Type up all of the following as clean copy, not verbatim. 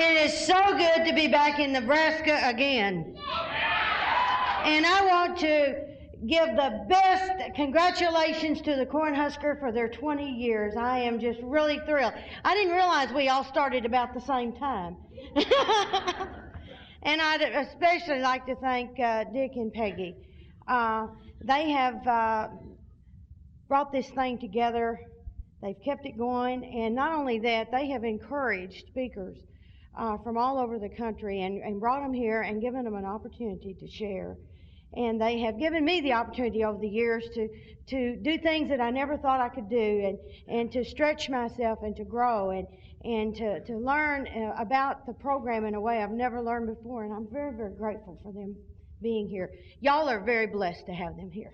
It is so good to be back in Nebraska again. And I want to give the best congratulations to the Cornhusker for their 20 years. I am just really thrilled. I didn't realize we all started about the same time. And I'd especially like to thank Dick and Peggy. They have brought this thing together. They've kept it going. And not only that, they have encouraged speakers from all over the country and brought them here and given them an opportunity to share. And they have given me the opportunity over the years to do things that I never thought I could do and to stretch myself and to grow and to learn about the program in a way I've never learned before. And I'm very, very grateful for them being here. Y'all are very blessed to have them here.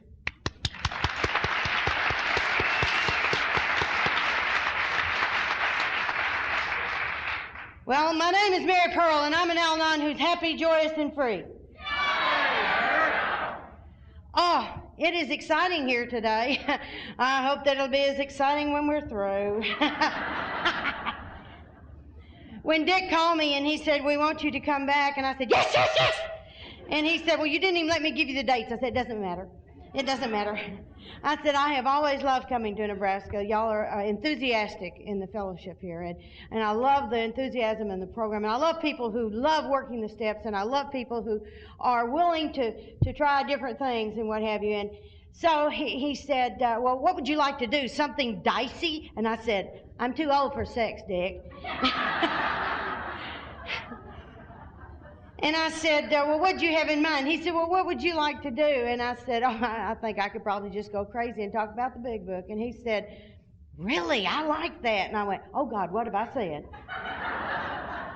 Well, my name is Mary Pearl, and I'm an Al-Anon who's happy, joyous, and free. Oh, it is exciting here today. I hope that it'll be as exciting when we're through. When Dick called me and he said, "We want you to come back," and I said, "Yes, yes, yes." And he said, "Well, you didn't even let me give you the dates." I said, "It doesn't matter. It doesn't matter." I said, "I have always loved coming to Nebraska. Y'all are enthusiastic in the fellowship here, and I love the enthusiasm in the program. And I love people who love working the steps, and I love people who are willing to try different things and what have you." And so he said, "Well, what would you like to do? Something dicey?" And I said, "I'm too old for sex, Dick." And I said, "Well, what do you have in mind?" He said, "Well, what would you like to do?" And I said, "Oh, I think I could probably just go crazy and talk about the big book." And he said, "Really? I like that." And I went, "Oh, God, what have I said?"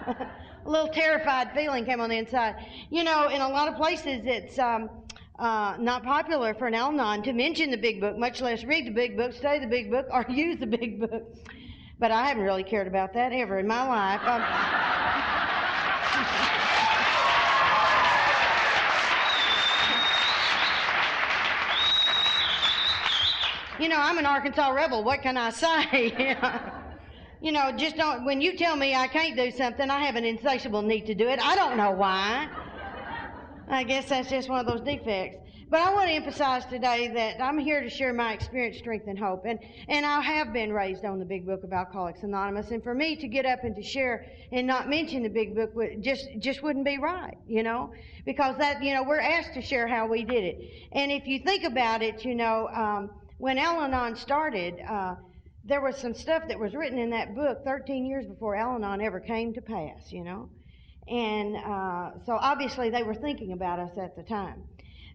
A little terrified feeling came on the inside. You know, in a lot of places, it's not popular for an Al-Anon to mention the big book, much less read the big book, study the big book, or use the big book. But I haven't really cared about that ever in my life. You know, I'm an Arkansas rebel. What can I say? You know, just don't, when you tell me I can't do something, I have an insatiable need to do it. I don't know why. I guess that's just one of those defects. But I want to emphasize today that I'm here to share my experience, strength, and hope. And I have been raised on the Big Book of Alcoholics Anonymous. And for me to get up and to share and not mention the Big Book just wouldn't be right, you know, because that, you know, we're asked to share how we did it. And if you think about it, you know, when Al-Anon started, there was some stuff that was written in that book 13 years before Al-Anon ever came to pass, you know. And so obviously they were thinking about us at the time.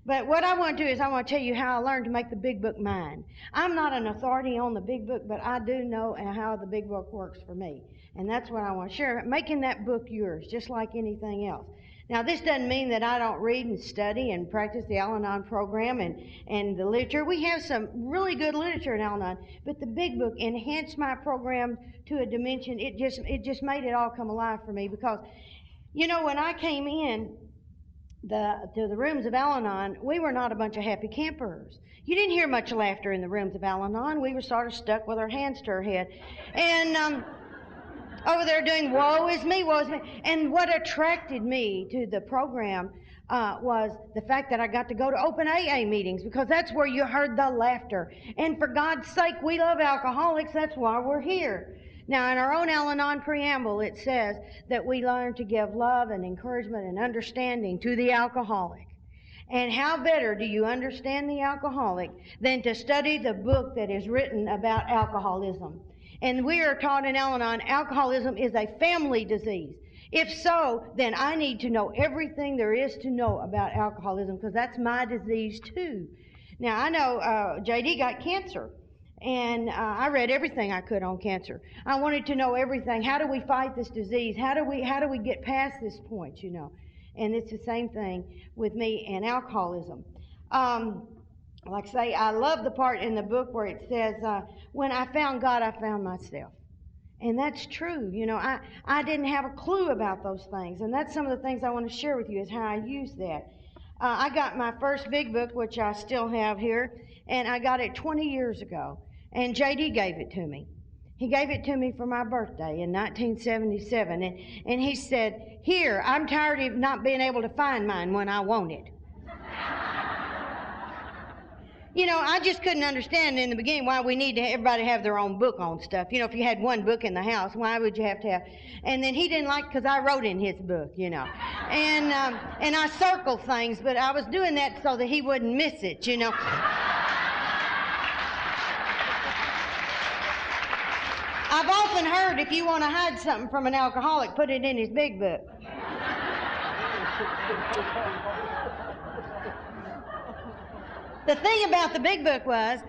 But what I want to do is I want to tell you how I learned to make the Big Book mine. I'm not an authority on the Big Book, but I do know how the Big Book works for me. And that's what I want to share, making that book yours, just like anything else. Now, this doesn't mean that I don't read and study and practice the Al-Anon program and the literature. We have some really good literature in Al-Anon, but the Big Book enhanced my program to a dimension. It just made it all come alive for me because, you know, when I came in to the rooms of Al-Anon, we were not a bunch of happy campers. You didn't hear much laughter in the rooms of Al-Anon. We were sort of stuck with our hands to our head. And over there doing woe is me, woe is me. And what attracted me to the program was the fact that I got to go to open AA meetings because that's where you heard the laughter. And for God's sake, we love alcoholics. That's why we're here. Now, in our own Al-Anon preamble, it says that we learn to give love and encouragement and understanding to the alcoholic. And how better do you understand the alcoholic than to study the book that is written about alcoholism? And we are taught in Al-Anon, alcoholism is a family disease. If so, then I need to know everything there is to know about alcoholism because that's my disease too. Now, I know J.D. got cancer. And I read everything I could on cancer. I wanted to know everything. How do we fight this disease? How do we get past this point, you know? And it's the same thing with me and alcoholism. Like I say, I love the part in the book where it says, when I found God, I found myself. And that's true. You know, I didn't have a clue about those things. And that's some of the things I want to share with you is how I use that. I got my first big book, which I still have here, and I got it 20 years ago. And J.D. gave it to me. He gave it to me for my birthday in 1977, and he said, "Here, I'm tired of not being able to find mine when I want it." You know, I just couldn't understand in the beginning why we need to everybody have their own book on stuff. You know, if you had one book in the house, why would you have to have? And then he didn't like because I wrote in his book, you know, and I circled things, but I was doing that so that he wouldn't miss it, you know. I've often heard if you want to hide something from an alcoholic, put it in his big book. The thing about the big book was,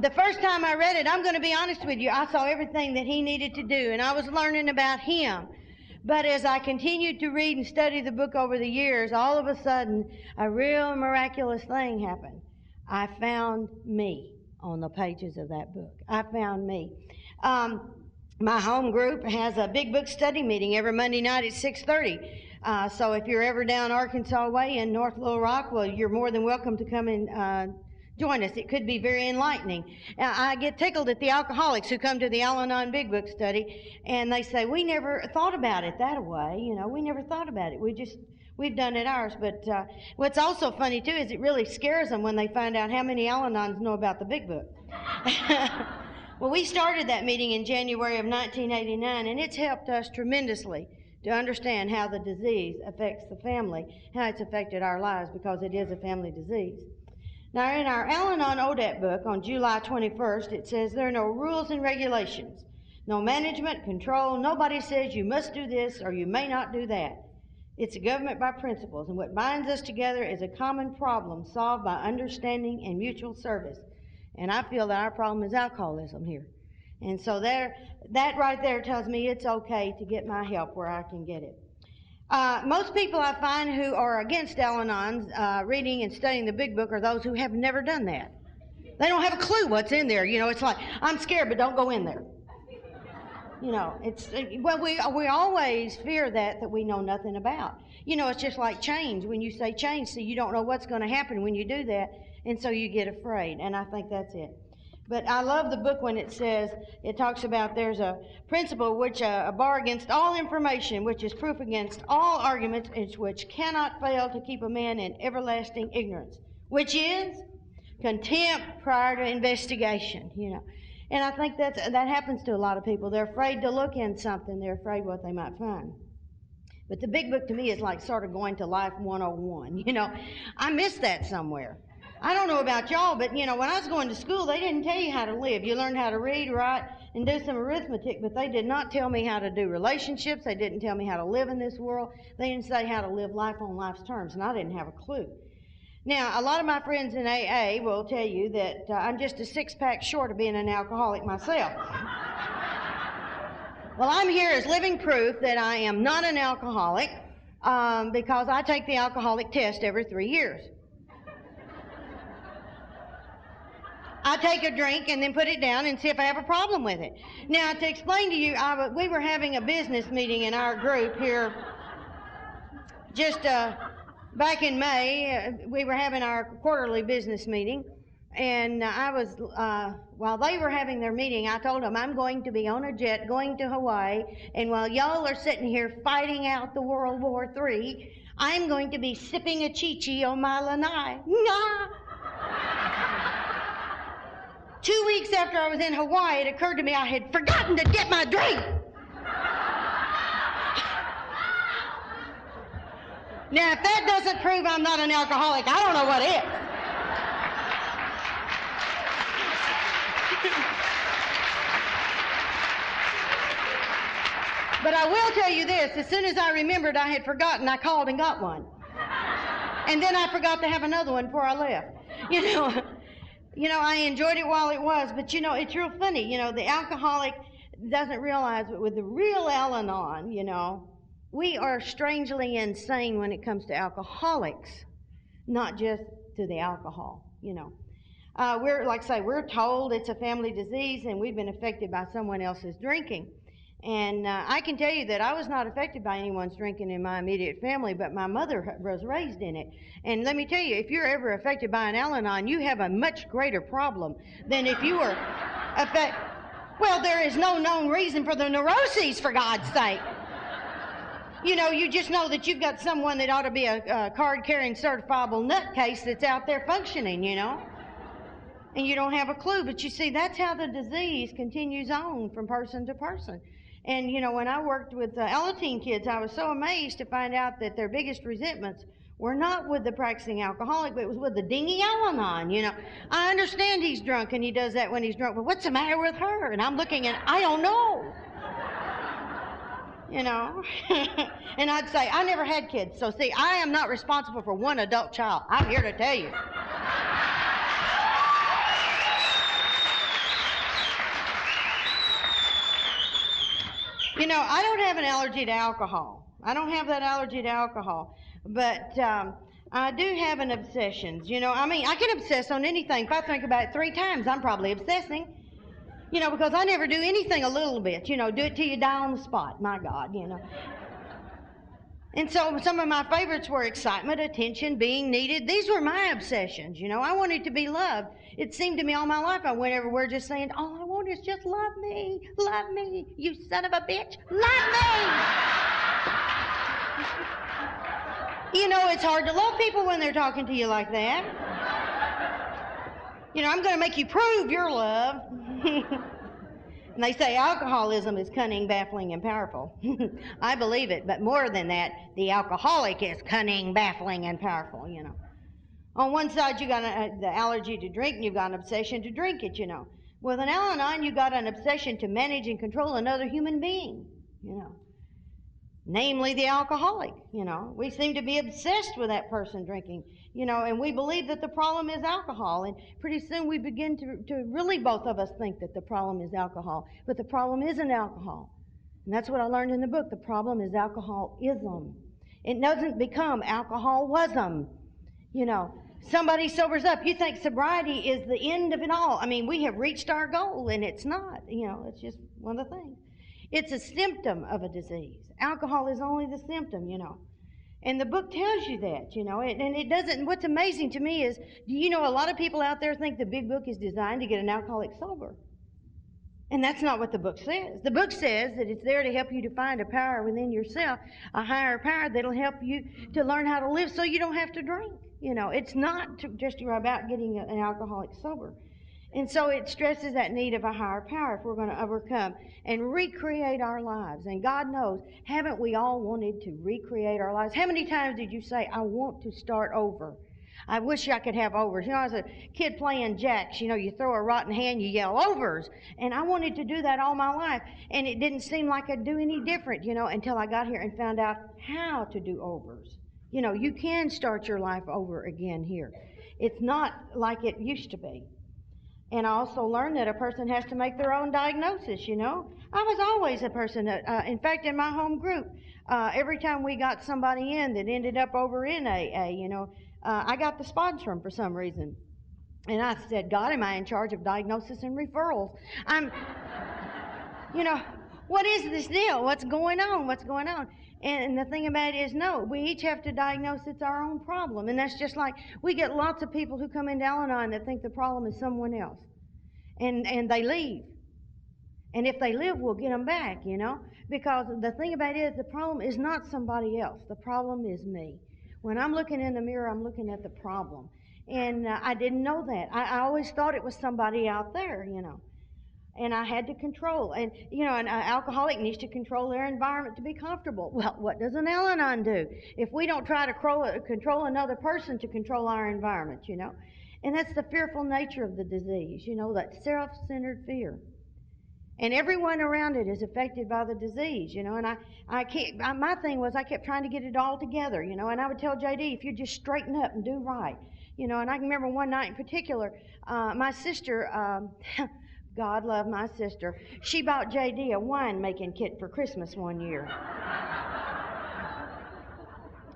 the first time I read it, I'm going to be honest with you, I saw everything that he needed to do, and I was learning about him. But as I continued to read and study the book over the years, all of a sudden, a real miraculous thing happened. I found me on the pages of that book. I found me. My home group has a big book study meeting every Monday night at 6:30. So if you're ever down Arkansas way in North Little Rock, well, you're more than welcome to come and join us. It could be very enlightening. I get tickled at the alcoholics who come to the Al-Anon Big Book study, and they say, "We never thought about it that way. You know, we never thought about it. We've done it ours." But what's also funny, too, is it really scares them when they find out how many Al-Anons know about the Big Book. Well, we started that meeting in January of 1989, and it's helped us tremendously to understand how the disease affects the family, how it's affected our lives, because it is a family disease. Now, in our Al-Anon ODAT book on July 21st, it says there are no rules and regulations, no management, control. Nobody says you must do this or you may not do that. It's a government by principles, and what binds us together is a common problem solved by understanding and mutual service. And I feel that our problem is alcoholism here. And so that right there tells me it's okay to get my help where I can get it. Most people I find who are against Al-Anon's reading and studying the Big Book are those who have never done that. They don't have a clue what's in there. You know, it's like, I'm scared, but don't go in there. You know, well, we always fear that we know nothing about. You know, it's just like change. When you say change, so you don't know what's going to happen when you do that, and so you get afraid, and I think that's it. But I love the book when it says, it talks about there's a principle which a bar against all information, which is proof against all arguments, which cannot fail to keep a man in everlasting ignorance, which is contempt prior to investigation, you know. And I think that happens to a lot of people. They're afraid to look in something. They're afraid what they might find. But the Big Book to me is like sort of going to Life 101, you know. I miss that somewhere. I don't know about y'all, but, you know, when I was going to school, they didn't tell you how to live. You learned how to read, write, and do some arithmetic, but they did not tell me how to do relationships. They didn't tell me how to live in this world. They didn't say how to live life on life's terms, and I didn't have a clue. Now, a lot of my friends in AA will tell you that I'm just a six-pack short of being an alcoholic myself. Well, I'm here as living proof that I am not an alcoholic because I take the alcoholic test every 3 years. I take a drink and then put it down and see if I have a problem with it. Now, to explain to you, we were having a business meeting in our group here just back in May. We were having our quarterly business meeting, and while they were having their meeting, I told them I'm going to be on a jet going to Hawaii, and while y'all are sitting here fighting out the World War III, I'm going to be sipping a chi-chi on my lanai. Nah. 2 weeks after I was in Hawaii, it occurred to me I had forgotten to get my drink. Now, if that doesn't prove I'm not an alcoholic, I don't know what is. But I will tell you this, as soon as I remembered I had forgotten, I called and got one. And then I forgot to have another one before I left. You know, I enjoyed it while it was, but, you know, it's real funny. You know, the alcoholic doesn't realize, but with the real Al-Anon, you know, we are strangely insane when it comes to alcoholics, not just to the alcohol, you know. Like I say, we're told it's a family disease and we've been affected by someone else's drinking. And I can tell you that I was not affected by anyone's drinking in my immediate family, but my mother was raised in it. And let me tell you, if you're ever affected by an Al-Anon, you have a much greater problem than if you were affected. Well, there is no known reason for the neuroses, for God's sake. You know, you just know that you've got someone that ought to be a card-carrying certifiable nutcase that's out there functioning, you know. And you don't have a clue. But you see, that's how the disease continues on from person to person. And, you know, when I worked with Alateen kids, I was so amazed to find out that their biggest resentments were not with the practicing alcoholic, but it was with the dingy Al-Anon, you know. I understand he's drunk and he does that when he's drunk, but what's the matter with her? And I'm looking and I don't know. You know. And I'd say, I never had kids, so see, I am not responsible for one adult child. I'm here to tell you. You know, I don't have an allergy to alcohol. I don't have that allergy to alcohol. But I do have an obsession. You know, I mean, I can obsess on anything. If I think about it 3 times, I'm probably obsessing. You know, because I never do anything a little bit. You know, do it till you die on the spot. My God, you know. And so some of my favorites were excitement, attention, being needed. These were my obsessions, you know. I wanted to be loved. It seemed to me all my life I went everywhere just saying, all I want is just love me, you son of a bitch, love me. You know, it's hard to love people when they're talking to you like that. You know, I'm going to make you prove your love. And they say alcoholism is cunning, baffling, and powerful. I believe it, but more than that, the alcoholic is cunning, baffling, and powerful, you know. On one side, you got the allergy to drink, and you've got an obsession to drink it, you know. With an Al-Anon, you got an obsession to manage and control another human being, you know. Namely the alcoholic, you know. We seem to be obsessed with that person drinking, you know, and we believe that the problem is alcohol. And pretty soon we begin to really, both of us think that the problem is alcohol. But the problem isn't alcohol. And that's what I learned in the book. The problem is alcoholism. It doesn't become alcoholism, you know. Somebody sobers up. You think sobriety is the end of it all. I mean, we have reached our goal, and it's not. You know, it's just one of the things. It's a symptom of a disease. Alcohol is only the symptom, you know. And the book tells you that, you know. And it doesn't. What's amazing to me is, do you know a lot of people out there think the big book is designed to get an alcoholic sober? And that's not what the book says. The book says that it's there to help you to find a power within yourself, a higher power that'll help you to learn how to live so you don't have to drink. You know, it's not just about getting an alcoholic sober. And so it stresses that need of a higher power if we're going to overcome and recreate our lives. And God knows, haven't we all wanted to recreate our lives? How many times did you say, I want to start over? I wish I could have overs. You know, as a kid playing jacks, you know, you throw a rotten hand, you yell overs. And I wanted to do that all my life. And it didn't seem like I'd do any different, you know, until I got here and found out how to do overs. You know, you can start your life over again here. It's not like it used to be. And I also learned that a person has to make their own diagnosis, you know. I was always a person that, in fact, in my home group, every time we got somebody in that ended up over in AA, you know, I got the sponsor for some reason. And I said, God, am I in charge of diagnosis and referrals? You know, what is this deal? What's going on? What's going on? And the thing about it is, no, we each have to diagnose it's our own problem. And that's just like, we get lots of people who come into Al-Anon that think the problem is someone else. And they leave. And if they live, we'll get them back, you know. Because the thing about it is, the problem is not somebody else. The problem is me. When I'm looking in the mirror, I'm looking at the problem. And I didn't know that. I always thought it was somebody out there, you know. And I had to control. And, you know, an alcoholic needs to control their environment to be comfortable. Well, what does an Al-Anon do? If we don't try to control another person to control our environment, you know. And that's the fearful nature of the disease, you know, that self-centered fear. And everyone around it is affected by the disease, you know. And my thing was I kept trying to get it all together, you know. And I would tell JD, if you just straighten up and do right, you know. And I can remember one night in particular, my sister... God love my sister. She bought JD a wine-making kit for Christmas one year.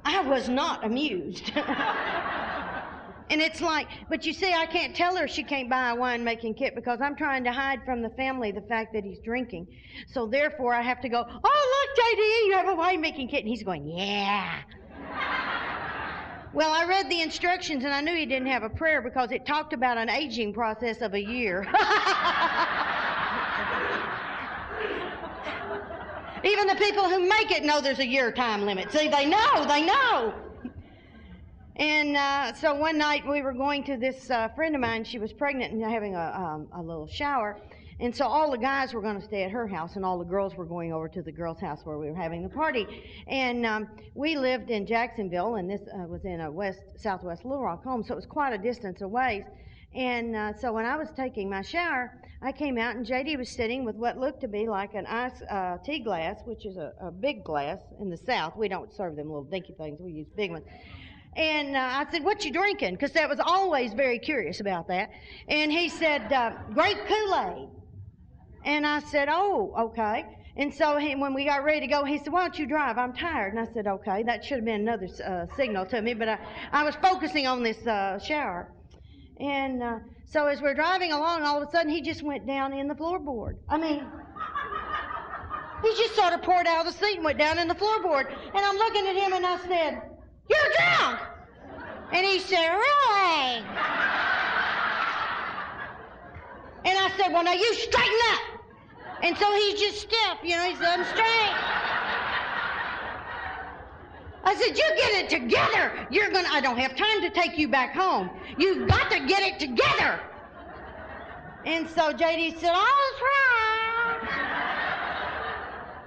I was not amused. And it's like, but you see, I can't tell her she can't buy a wine-making kit because I'm trying to hide from the family the fact that he's drinking. So therefore, I have to go, oh, look, JD, you have a wine-making kit. And he's going, yeah. Well, I read the instructions, and I knew he didn't have a prayer because it talked about an aging process of a year. Even the people who make it know there's a year time limit. See, they know. And so one night we were going to this friend of mine. She was pregnant and having a little shower. And so all the guys were going to stay at her house, and all the girls were going over to the girls' house where we were having the party. And we lived in Jacksonville, and this was in a southwest Little Rock home, so it was quite a distance away. And so when I was taking my shower, I came out, and J.D. was sitting with what looked to be like an ice tea glass, which is a big glass in the South. We don't serve them little dinky things. We use big ones. And I said, "What you drinking?" Because that was always very curious about that. And he said, "Grape Kool-Aid." And I said, "Oh, okay." And so when we got ready to go, he said, "Why don't you drive? I'm tired." And I said, "Okay." That should have been another signal to me, but I was focusing on this shower. And so as we're driving along, all of a sudden, he just went down in the floorboard. I mean, he just sort of poured out of the seat and went down in the floorboard. And I'm looking at him, and I said, "You're drunk." And he said, "Really?" And I said, "Well, now you straighten up." And so he's just stiff, he's unstraight. I said, "You get it together. I don't have time to take you back home. You've got to get it together." And so J.D. said, "All right."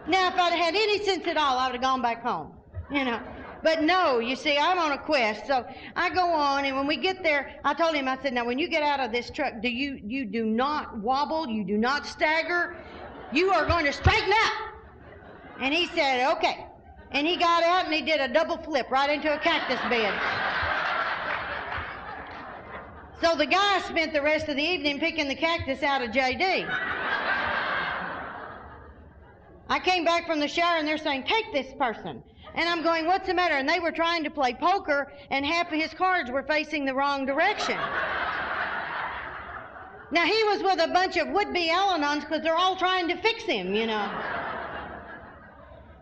Now, if I'd had any sense at all, I would have gone back home, But no, you see, I'm on a quest. So I go on, and when we get there, I told him, I said, "Now, when you get out of this truck, you do not wobble, you do not stagger. You are going to straighten up." And he said, "Okay." And he got out, and he did a double flip right into a cactus bed. So the guy spent the rest of the evening picking the cactus out of J.D. I came back from the shower, and they're saying, "Take this person." And I'm going, "What's the matter?" And they were trying to play poker, and half of his cards were facing the wrong direction. Now, he was with a bunch of would-be Al-Anons because they're all trying to fix him,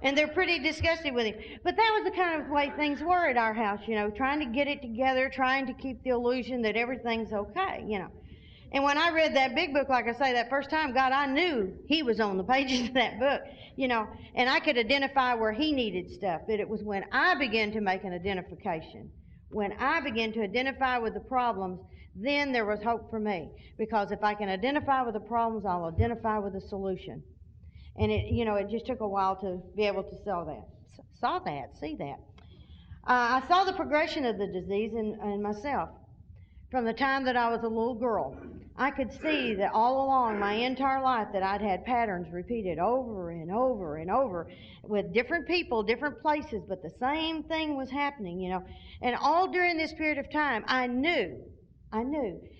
And they're pretty disgusted with him. But that was the kind of way things were at our house, trying to get it together, trying to keep the illusion that everything's okay, And when I read that big book, like I say, that first time, God, I knew he was on the pages of that book, and I could identify where he needed stuff. But it was when I began to make an identification, when I began to identify with the problems, then there was hope for me. Because if I can identify with the problems, I'll identify with the solution. And it just took a while to be able to see that. I saw the progression of the disease in myself. From the time that I was a little girl, I could see that all along my entire life that I'd had patterns repeated over and over and over with different people, different places, but the same thing was happening, And all during this period of time, I knew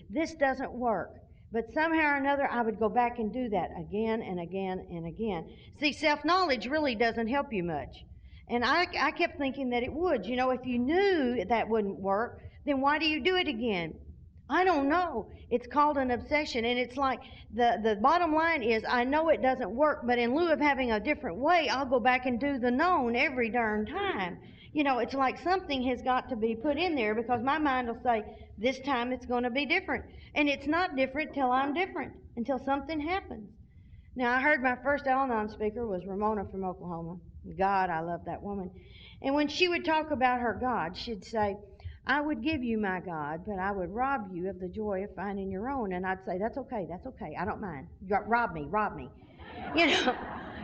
this doesn't work. But somehow or another, I would go back and do that again and again and again. See, self-knowledge really doesn't help you much. And I kept thinking that it would. If you knew that wouldn't work, then why do you do it again? I don't know. It's called an obsession. And it's like the bottom line is I know it doesn't work, but in lieu of having a different way, I'll go back and do the known every darn time. It's like something has got to be put in there because my mind will say, this time it's going to be different. And it's not different till I'm different, until something happens. Now, I heard my first Al-Anon speaker was Ramona from Oklahoma. God, I love that woman. And when she would talk about her God, she'd say, "I would give you my God, but I would rob you of the joy of finding your own." And I'd say, that's okay, I don't mind. Rob me.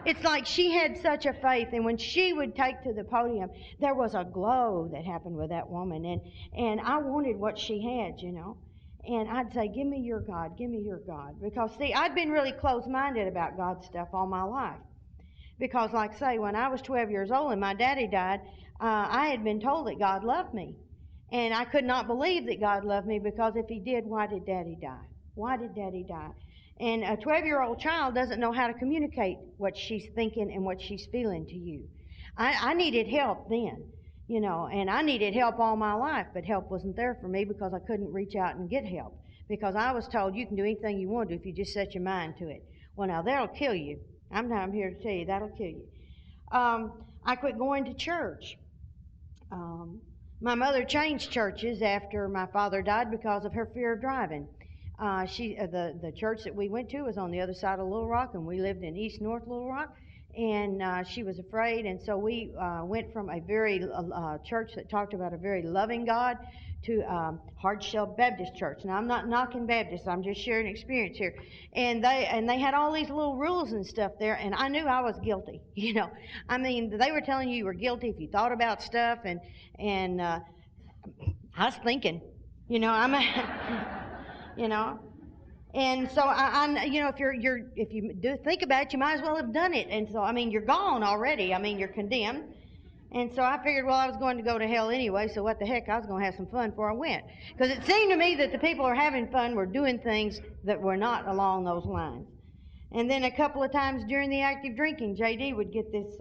It's like she had such a faith, and when she would take to the podium, there was a glow that happened with that woman, and I wanted what she had, And I'd say, give me your God, because, see, I'd been really closed-minded about God stuff all my life. Because, like I say, when I was 12 years old and my daddy died, I had been told that God loved me. And I could not believe that God loved me because if he did, why did Daddy die? And a 12-year-old child doesn't know how to communicate what she's thinking and what she's feeling to you. I needed help then, and I needed help all my life, but help wasn't there for me because I couldn't reach out and get help. Because I was told you can do anything you want to if you just set your mind to it. Well, now, that'll kill you. I'm here to tell you, that'll kill you. I quit going to church. My mother changed churches after my father died because of her fear of driving. The church that we went to was on the other side of Little Rock, and we lived in East North Little Rock. and she was afraid. And so we went from a very church that talked about a very loving God to Hard Shell Baptist Church. Now, I'm not knocking Baptists. I'm just sharing experience here. And they had all these little rules and stuff there, and I knew I was guilty. You know, I mean, they were telling you were guilty if you thought about stuff, and I was thinking, you know, you know. And so I you know, if you do think about it, you might as well have done it. And so, I mean, you're gone already. I mean, you're condemned. And so I figured, well, I was going to go to hell anyway, so what the heck, I was going to have some fun before I went. Because it seemed to me that the people who were having fun were doing things that were not along those lines. And then a couple of times during the active drinking, J.D. would get this,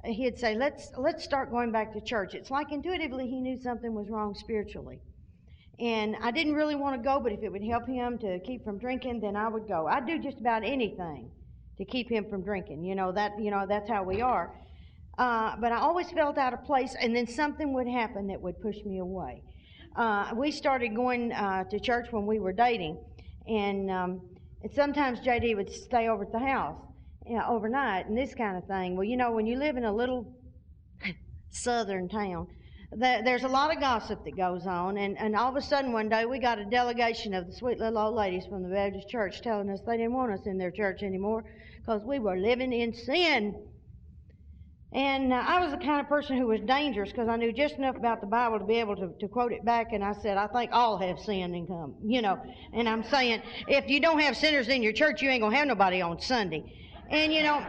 he'd say, let's start going back to church. It's like intuitively he knew something was wrong spiritually. And I didn't really want to go, but if it would help him to keep from drinking, then I would go. I'd do just about anything to keep him from drinking. You know, that's how we are. But I always felt out of place, and then something would happen that would push me away. We started going to church when we were dating, and sometimes J.D. would stay over at the house overnight and this kind of thing. Well, you know, when you live in a little southern town, there's a lot of gossip that goes on, and all of a sudden one day we got a delegation of the sweet little old ladies from the Baptist church telling us they didn't want us in their church anymore because we were living in sin. And I was the kind of person who was dangerous because I knew just enough about the Bible to be able to quote it back. And I said, I think all have sinned and come, you know. And I'm saying, if you don't have sinners in your church, you ain't going to have nobody on Sunday. And, you know,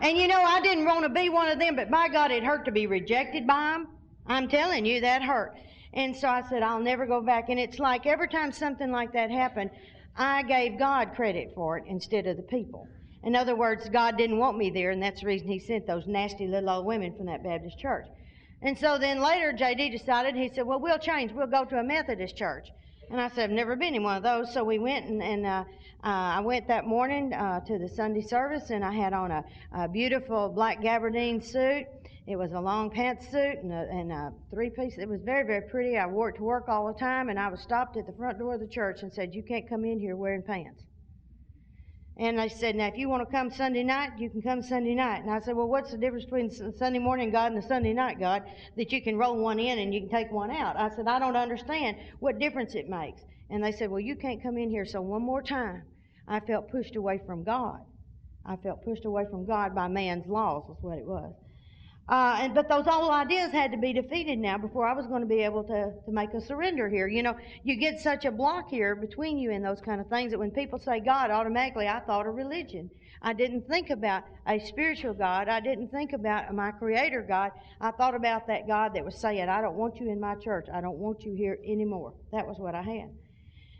I didn't want to be one of them, but by God, it hurt to be rejected by them. I'm telling you, that hurt. And so I said, I'll never go back. And it's like every time something like that happened, I gave God credit for it instead of the people. In other words, God didn't want me there, and that's the reason he sent those nasty little old women from that Baptist church. And so then later, J.D. decided, he said, well, we'll change. We'll go to a Methodist church. And I said, I've never been in one of those. So we went, and I went that morning to the Sunday service, and I had on a beautiful black gabardine suit. It was a long pantsuit and a three-piece. It was very, very pretty. I wore it to work all the time, and I was stopped at the front door of the church and said, you can't come in here wearing pants. And they said, now, if you want to come Sunday night, you can come Sunday night. And I said, well, what's the difference between Sunday morning God and the Sunday night God that you can roll one in and you can take one out? I said, I don't understand what difference it makes. And they said, well, you can't come in here. So one more time, I felt pushed away from God. I felt pushed away from God by man's laws, is what it was. But those old ideas had to be defeated now before I was going to be able to make a surrender here. You know, you get such a block here between you and those kind of things that when people say God, automatically I thought of religion. I didn't think about a spiritual God. I didn't think about my Creator God. I thought about that God that was saying, I don't want you in my church. I don't want you here anymore. That was what I had.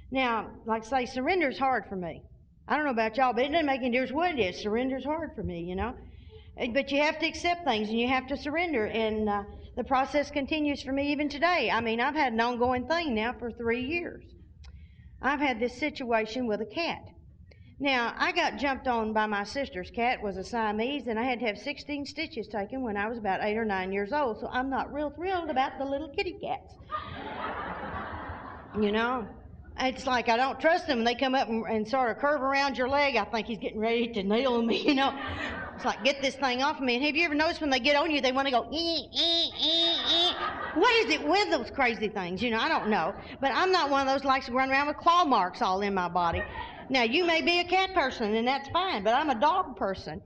Now, like I say, surrender's hard for me. I don't know about y'all, but it doesn't make any difference what it is. Surrender's hard for me, you know. But you have to accept things and you have to surrender. And the process continues for me even today. I mean, I've had an ongoing thing now for 3 years. I've had this situation with a cat. Now, I got jumped on by my sister's cat. It was a Siamese, and I had to have 16 stitches taken when I was about 8 or 9 years old. So I'm not real thrilled about the little kitty cats. You know? It's like I don't trust them. They come up and sort of curve around your leg. I think he's getting ready to nail me, you know. It's like, get this thing off of me. And have you ever noticed when they get on you, they want to go, What is it with those crazy things? You know, I don't know. But I'm not one of those likes to run around with claw marks all in my body. Now, you may be a cat person, and that's fine, but I'm a dog person.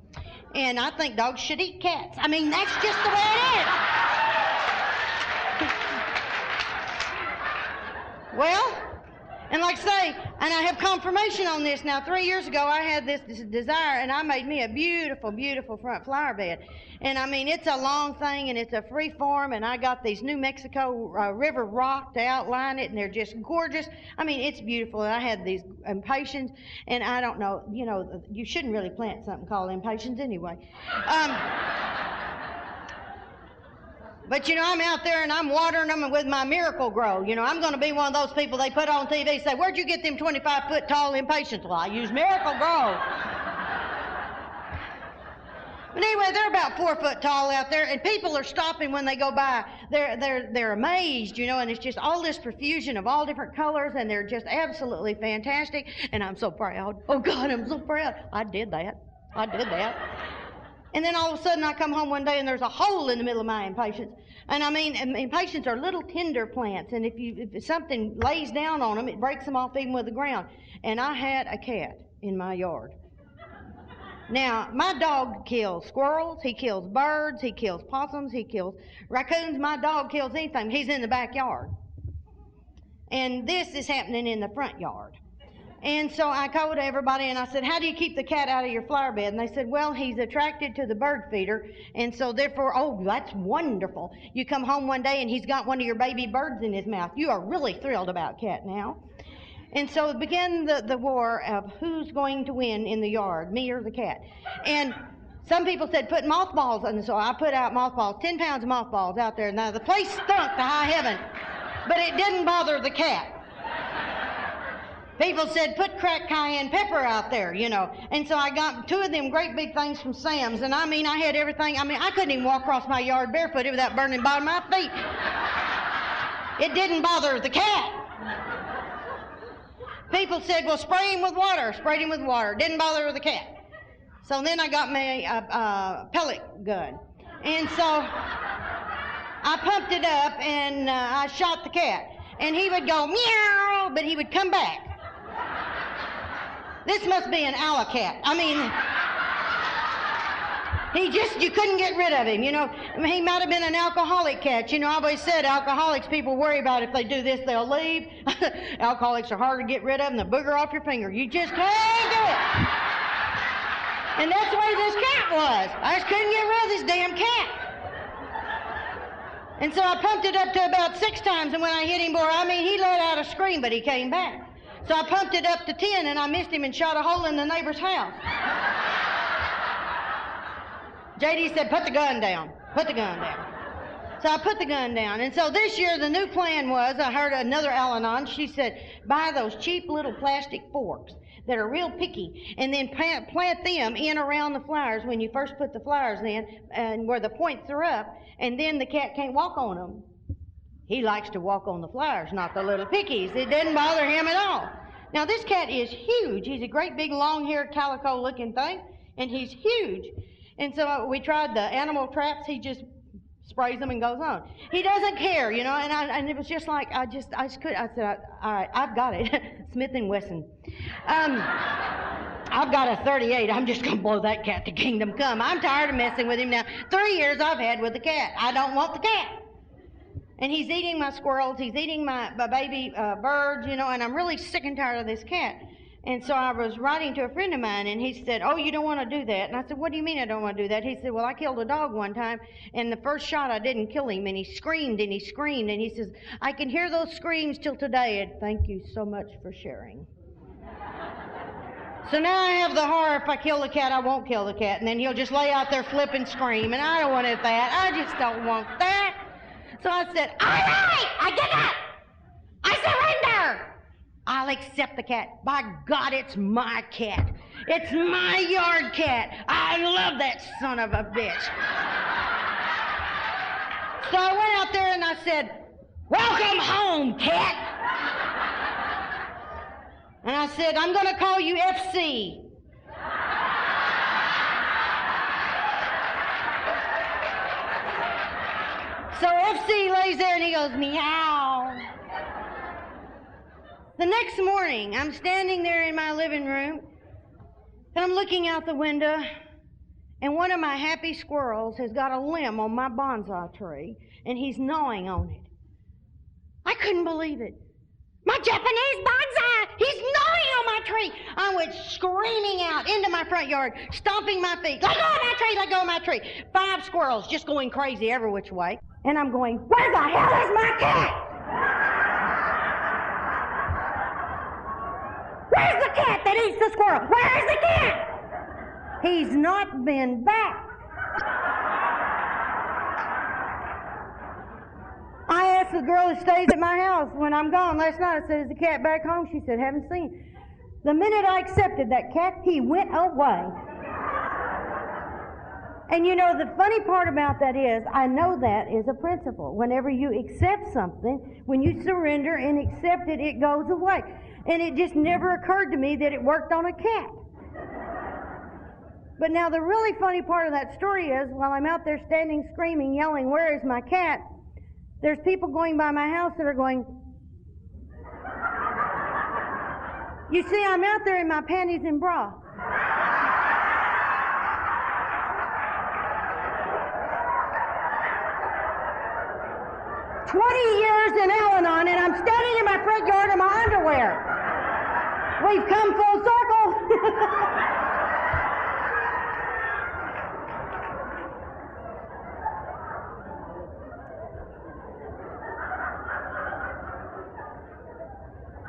And I think dogs should eat cats. I mean, that's just the way it is. Well, and like I say, and I have confirmation on this now. 3 years ago, I had this desire, and I made me a beautiful, beautiful front flower bed. And I mean, it's a long thing, and it's a free form, and I got these New Mexico river rock to outline it, and they're just gorgeous. I mean, it's beautiful. And I had these impatiens, and I don't know, you know, you shouldn't really plant something called impatiens anyway. But, you know, I'm out there and I'm watering them with my Miracle Grow. You know, I'm going to be one of those people they put on TV and say, where'd you get them 25-foot tall impatiens? Well, I use Miracle Grow. But anyway, they're about 4 foot tall out there, and people are stopping when they go by. They're amazed, you know, and it's just all this profusion of all different colors, and they're just absolutely fantastic. And I'm so proud. Oh, God, I'm so proud. I did that. I did that. And then all of a sudden I come home one day and there's a hole in the middle of my impatiens. And I mean, impatiens are little tender plants, and if something lays down on them, it breaks them off even with the ground. And I had a cat in my yard. Now, my dog kills squirrels, he kills birds, he kills possums, he kills raccoons. My dog kills anything. He's in the backyard. And this is happening in the front yard. And so I called everybody and I said, how do you keep the cat out of your flower bed? And they said, well, he's attracted to the bird feeder, and so therefore, oh, that's wonderful. You come home one day and he's got one of your baby birds in his mouth. You are really thrilled about cat now. And so it began the war of who's going to win in the yard, me or the cat. And some people said put mothballs, and so I put out mothballs, 10 pounds of mothballs out there. Now, the place stunk to high heaven, but it didn't bother the cat. People said, put cracked cayenne pepper out there, you know. And so I got 2 of them great big things from Sam's, and I mean, I had everything. I mean, I couldn't even walk across my yard barefooted without burning the bottom of my feet. It didn't bother the cat. People said, well, spray him with water. Sprayed him with water. Didn't bother the cat. So then I got me a pellet gun. And so I pumped it up, and I shot the cat. And he would go, meow, but he would come back. This must be an alley-cat. I mean, you couldn't get rid of him, you know. I mean, he might have been an alcoholic cat. You know, I always said alcoholics, people worry about if they do this, they'll leave. Alcoholics are hard to get rid of, and the booger off your finger. You just can't do it. And that's the way this cat was. I just couldn't get rid of this damn cat. And so I pumped it up to about 6 times, and when I hit him, boy, I mean, he let out a scream, but he came back. So I pumped it up to 10, and I missed him and shot a hole in the neighbor's house. J.D. said, put the gun down. Put the gun down. So I put the gun down. And so this year, the new plan was, I heard another Al-Anon, she said, buy those cheap little plastic forks that are real picky, and then plant them in around the flowers when you first put the flowers in, and where the points are up, and then the cat can't walk on them. He likes to walk on the flowers, not the little pickies. It doesn't bother him at all. Now, this cat is huge. He's a great big long-haired calico-looking thing, and he's huge. And so we tried the animal traps. He just sprays them and goes on. He doesn't care, you know, and it was just like, I said, all right, I've got it. Smith & Wesson. I've got a 38. I'm just going to blow that cat to kingdom come. I'm tired of messing with him now. 3 years I've had with the cat. I don't want the cat. And he's eating my squirrels. He's eating my baby birds, you know, and I'm really sick and tired of this cat. And so I was writing to a friend of mine, and he said, oh, you don't want to do that. And I said, what do you mean I don't want to do that? He said, well, I killed a dog one time, and the first shot I didn't kill him, and he screamed, and he screamed, and he says, I can hear those screams till today, and thank you so much for sharing. So now I have the horror, if I kill the cat, I won't kill the cat, and then he'll just lay out there flip and scream, and I don't want that. I just don't want that. So I said, all right, I give up. I surrender. I'll accept the cat. By God, it's my cat. It's my yard cat. I love that son of a bitch. So I went out there and I said, welcome home, cat. And I said, I'm going to call you FC. So FC lays there and he goes, meow. The next morning, I'm standing there in my living room, and I'm looking out the window, and one of my happy squirrels has got a limb on my bonsai tree, and he's gnawing on it. I couldn't believe it. My Japanese bonsai, he's gnawing on my tree. I went screaming out into my front yard, stomping my feet. Let go of my tree, let go of my tree. 5 squirrels just going crazy every which way. And I'm going, where the hell is my cat? Where's the cat that eats the squirrel? Where is the cat? He's not been back. I asked the girl that stays at my house when I'm gone last night, I said, is the cat back home? She said, haven't seen him. The minute I accepted that cat, he went away. And you know, the funny part about that is, I know that is a principle. Whenever you accept something, when you surrender and accept it, it goes away. And it just never occurred to me that it worked on a cat. But now the really funny part of that story is, while I'm out there standing, screaming, yelling, "Where is my cat?" there's people going by my house that are going, "You see, I'm out there in my panties and bra." "20 years in Al-Anon, and I'm standing in my front yard in my underwear. We've come full circle."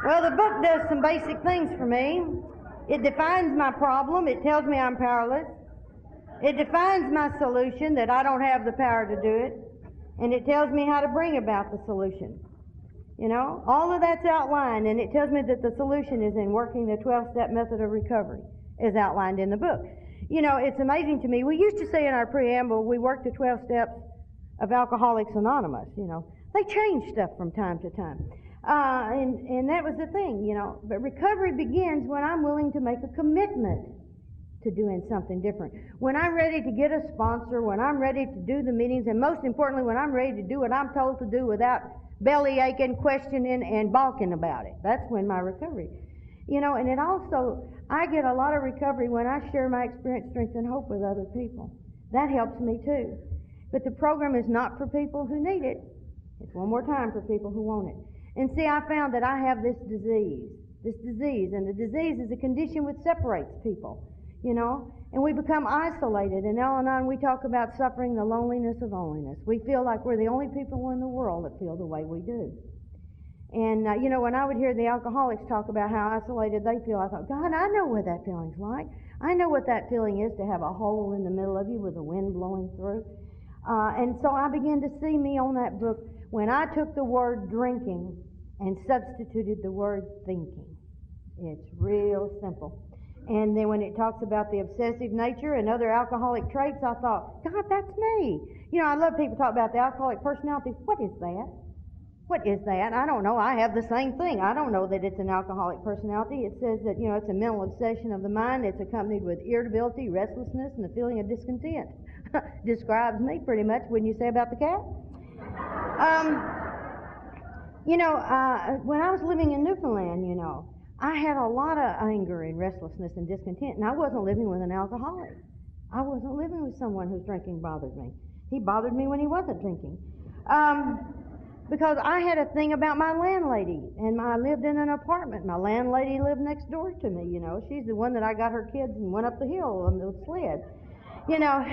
Well, the book does some basic things for me. It defines my problem. It tells me I'm powerless. It defines my solution, that I don't have the power to do it. And it tells me how to bring about the solution. You know, all of that's outlined, and it tells me that the solution is in working the 12-step method of recovery, as outlined in the book. You know, it's amazing to me. We used to say in our preamble, we worked the 12 steps of Alcoholics Anonymous, you know. They change stuff from time to time. And that was the thing, you know. But recovery begins when I'm willing to make a commitment to doing something different. When I'm ready to get a sponsor, when I'm ready to do the meetings, and most importantly, when I'm ready to do what I'm told to do without belly aching, questioning, and balking about it. That's when my recovery. You know, and it also, I get a lot of recovery when I share my experience, strength, and hope with other people. That helps me too. But the program is not for people who need it. It's one more time for people who want it. And see, I found that I have this disease, and the disease is a condition which separates people, you know, and we become isolated. In Al-Anon, we talk about suffering the loneliness of loneliness. We feel like we're the only people in the world that feel the way we do. And, you know, when I would hear the alcoholics talk about how isolated they feel, I thought, God, I know what that feeling's like. I know what that feeling is, to have a hole in the middle of you with the wind blowing through. And so I began to see me on that book when I took the word drinking and substituted the word thinking. It's real simple. And then when it talks about the obsessive nature and other alcoholic traits, I thought, God, that's me. You know, I love people talk about the alcoholic personality. What is that? What is that? I don't know. I have the same thing. I don't know that it's an alcoholic personality. It says that, you know, it's a mental obsession of the mind. It's accompanied with irritability, restlessness, and a feeling of discontent. Describes me pretty much, wouldn't you say about the cat? You know, when I was living in Newfoundland, you know, I had a lot of anger and restlessness and discontent, and I wasn't living with an alcoholic. I wasn't living with someone whose drinking bothered me. He bothered me when he wasn't drinking. Because I had a thing about my landlady, and I lived in an apartment. My landlady lived next door to me, you know. She's the one that I got her kids and went up the hill on the sled, you know.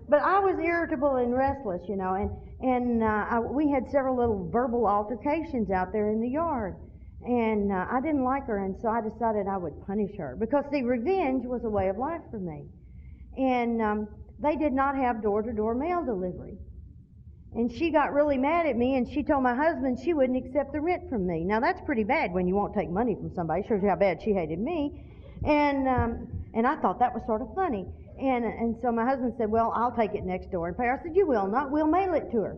But I was irritable and restless, you know, and we had several little verbal altercations out there in the yard. And I didn't like her, and so I decided I would punish her. Because, see, revenge was a way of life for me. And they did not have door-to-door mail delivery. And she got really mad at me, and she told my husband she wouldn't accept the rent from me. Now, that's pretty bad when you won't take money from somebody. Shows you how bad she hated me. And I thought that was sort of funny. And so my husband said, well, I'll take it next door and pay her. I said, you will not. We'll mail it to her.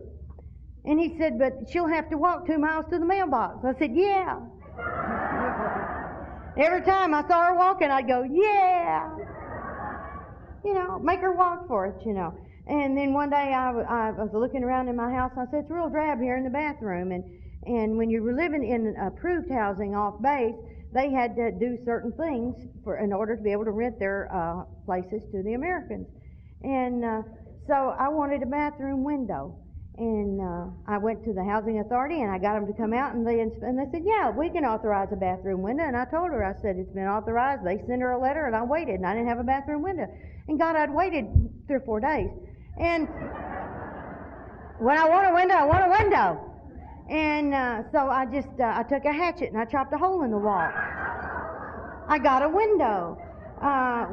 And he said, but she'll have to walk 2 miles to the mailbox. I said, yeah. Every time I saw her walking, I'd go, yeah. You know, make her walk for it, you know. And then one day I was looking around in my house, and I said, it's real drab here in the bathroom. And when you were living in approved housing off base, they had to do certain things in order to be able to rent their places to the Americans. And so I wanted a bathroom window. And I went to the housing authority, and I got them to come out, and they said, yeah, we can authorize a bathroom window. And I told her, I said, it's been authorized. They sent her a letter, and I waited, and I didn't have a bathroom window. And God, I'd waited 3 or 4 days. And when I want a window, I want a window. And so I just, I took a hatchet, and I chopped a hole in the wall. I got a window.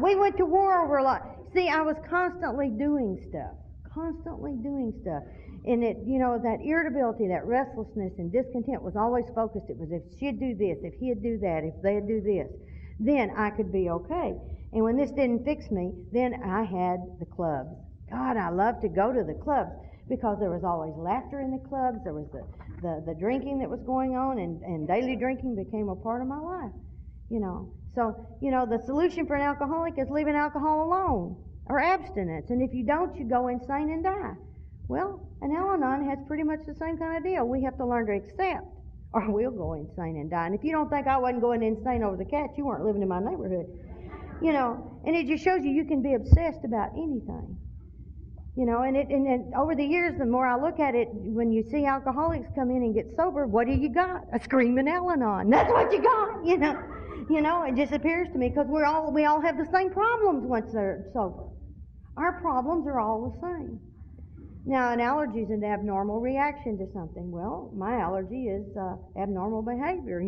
We went to war over a lot. See, I was constantly doing stuff. And it, you know, that irritability, that restlessness and discontent was always focused. It was if she'd do this, if he'd do that, if they'd do this, then I could be okay. And when this didn't fix me, then I had the clubs. God, I loved to go to the clubs because there was always laughter in the clubs. There was the drinking that was going on, and daily drinking became a part of my life, you know. So, the solution for an alcoholic is leaving alcohol alone or abstinence. And if you don't, you go insane and die. Well, an Al-Anon has pretty much the same kind of deal. We have to learn to accept or we'll go insane and die. And if you don't think I wasn't going insane over the cats, you weren't living in my neighborhood. And it just shows you can be obsessed about anything. And over the years, the more I look at it, when you see alcoholics come in and get sober, what do you got? A screaming Al-Anon. That's what you got, It just appears to me because we all have the same problems once they're sober. Our problems are all the same. Now, an allergy is an abnormal reaction to something. Well, my allergy is abnormal behavior,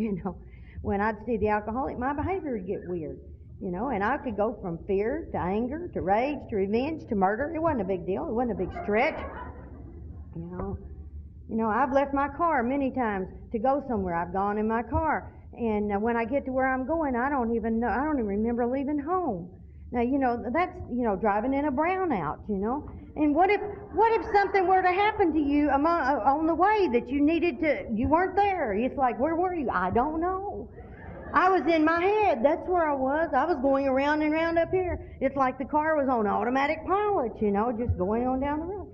When I'd see the alcoholic, my behavior would get weird. And I could go from fear to anger to rage to revenge to murder. It wasn't a big deal. It wasn't a big stretch. I've left my car many times to go somewhere. I've gone in my car, and when I get to where I'm going, I don't even remember leaving home. Now, that's driving in a brownout. And what if something were to happen to you on the way that you weren't there? It's like, where were you? I don't know. I was in my head. That's where I was. I was going around and around up here. It's like the car was on automatic pilot, just going on down the road.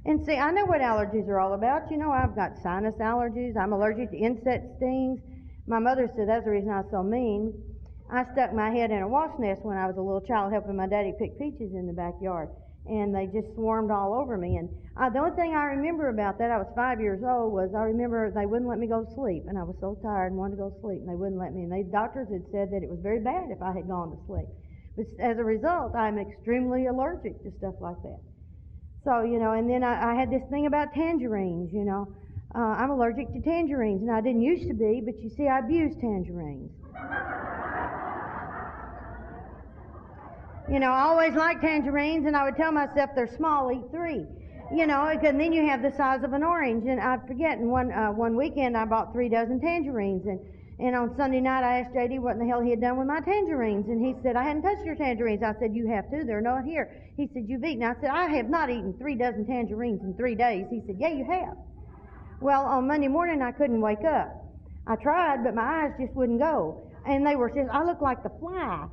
And see, I know what allergies are all about. I've got sinus allergies. I'm allergic to insect stings. My mother said that's the reason I was so mean. I stuck my head in a wasp nest when I was a little child helping my daddy pick peaches in the backyard. And they just swarmed all over me. And the only thing I remember about that, I was 5 years old, was I remember they wouldn't let me go to sleep. And I was so tired and wanted to go to sleep, and they wouldn't let me. And the doctors had said that it was very bad if I had gone to sleep. But as a result, I'm extremely allergic to stuff like that. So, and then I had this thing about tangerines, I'm allergic to tangerines. And I didn't used to be, but you see, I abuse tangerines. I always liked tangerines, and I would tell myself they're small, eat 3. And then you have the size of an orange. And I'd forget, and one weekend I bought 3 dozen tangerines. And on Sunday night I asked J.D. what in the hell he had done with my tangerines. And he said, I hadn't touched your tangerines. I said, you have to. They're not here. He said, you've eaten. I said, I have not eaten 3 dozen tangerines in 3 days. He said, yeah, you have. Well, on Monday morning I couldn't wake up. I tried, but my eyes just wouldn't go. And they were just, I looked like the fly,